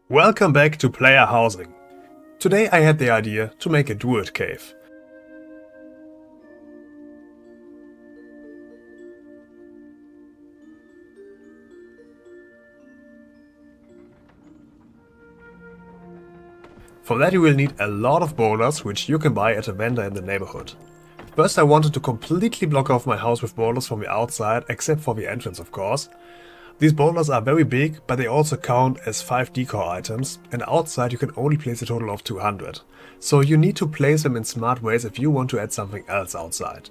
Welcome back to Player Housing. Today I had the idea to make a Druid Cave. For that you will need a lot of boulders, which you can buy at a vendor in the neighborhood. First I wanted to completely block off my house with boulders from the outside, except for the entrance of course. These boulders are very big, but they also count as 5 decor items, and outside you can only place a total of 200. So you need to place them in smart ways if you want to add something else outside.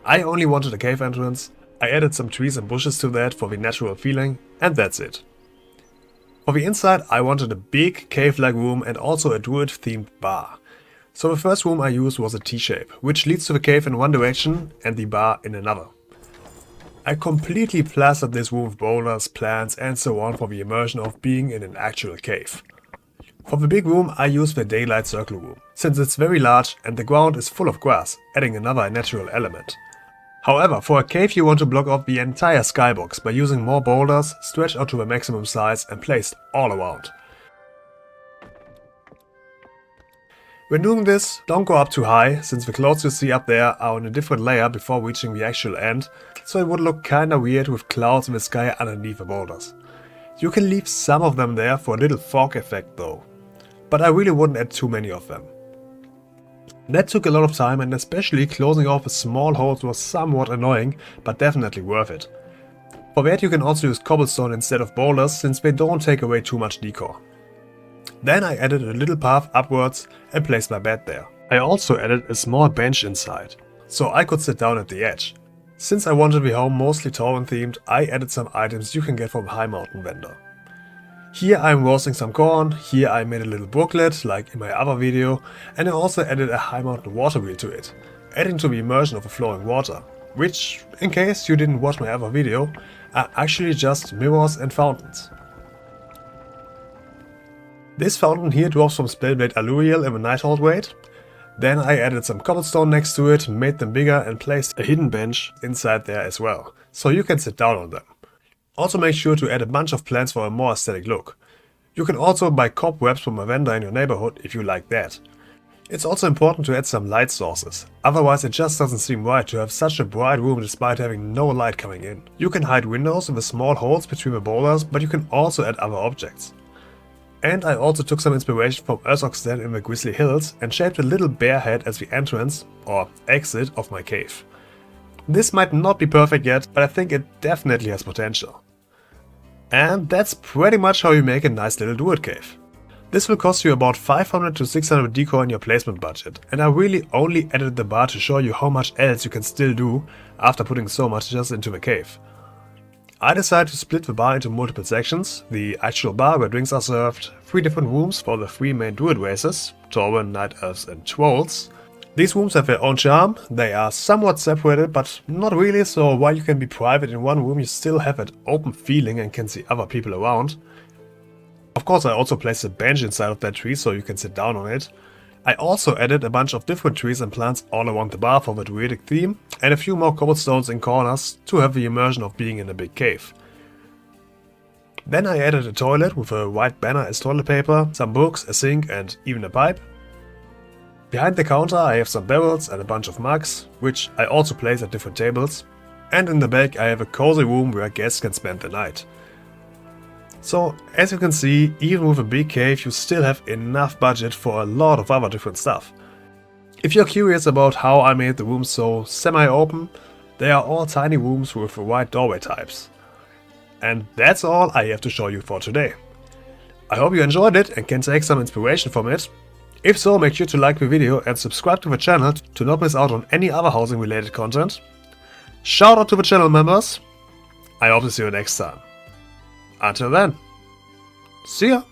I only wanted a cave entrance, I added some trees and bushes to that for the natural feeling, and that's it. For the inside I wanted a big cave-like room and also a druid themed bar. So the first room I used was a T-shape, which leads to the cave in one direction and the bar in another. I completely plastered this room with boulders, plants and so on for the immersion of being in an actual cave. For the big room I used the daylight circle room, since it's very large and the ground is full of grass, adding another natural element. However, for a cave you want to block off the entire skybox by using more boulders, stretched out to the maximum size and placed all around. When doing this, don't go up too high, since the clouds you see up there are on a different layer before reaching the actual end, so it would look kinda weird with clouds in the sky underneath the boulders. You can leave some of them there for a little fog effect though, but I really wouldn't add too many of them. That took a lot of time, and especially closing off the small holes was somewhat annoying, but definitely worth it. For that you can also use cobblestone instead of boulders, since they don't take away too much decor. Then I added a little path upwards and placed my bed there. I also added a small bench inside, so I could sit down at the edge. Since I wanted the home mostly Tauren themed, I added some items you can get from High Mountain vendor. Here I'm roasting some corn, here I made a little brooklet, like in my other video, and I also added a High Mountain water wheel to it, adding to the immersion of the flowing water, which, in case you didn't watch my other video, are actually just mirrors and fountains. This fountain here drops from Spellblade Aluriel in the Nighthold raid. Then I added some cobblestone next to it, made them bigger and placed a hidden bench inside there as well, so you can sit down on them. Also make sure to add a bunch of plants for a more aesthetic look. You can also buy cobwebs from a vendor in your neighborhood if you like that. It's also important to add some light sources, otherwise it just doesn't seem right to have such a bright room despite having no light coming in. You can hide windows with small holes between the boulders, but you can also add other objects. And I also took some inspiration from Urzok's den in the Grizzly Hills and shaped a little bear head as the entrance, or exit, of my cave. This might not be perfect yet, but I think it definitely has potential. And that's pretty much how you make a nice little Druid Cave. This will cost you about 500 to 600 decor in your placement budget, and I really only added the bar to show you how much else you can still do after putting so much just into the cave. I decided to split the bar into multiple sections: the actual bar where drinks are served, 3 different rooms for the 3 main druid races, Tauren, Night Elves and Trolls. These rooms have their own charm, they are somewhat separated but not really, so while you can be private in one room you still have that open feeling and can see other people around. Of course I also placed a bench inside of that tree so you can sit down on it. I also added a bunch of different trees and plants all around the bar for the druidic theme, and a few more cobblestones in corners to have the immersion of being in a big cave. Then I added a toilet with a white banner as toilet paper, some books, a sink and even a pipe. Behind the counter I have some barrels and a bunch of mugs, which I also place at different tables. And in the back I have a cozy room where guests can spend the night. So, as you can see, even with a big cave you still have enough budget for a lot of other different stuff. If you're curious about how I made the rooms so semi-open, they are all tiny rooms with wide doorway types. And that's all I have to show you for today. I hope you enjoyed it and can take some inspiration from it. If so, make sure to like the video and subscribe to the channel to not miss out on any other housing related content. Shout out to the channel members. I hope to see you next time. Until then, see ya!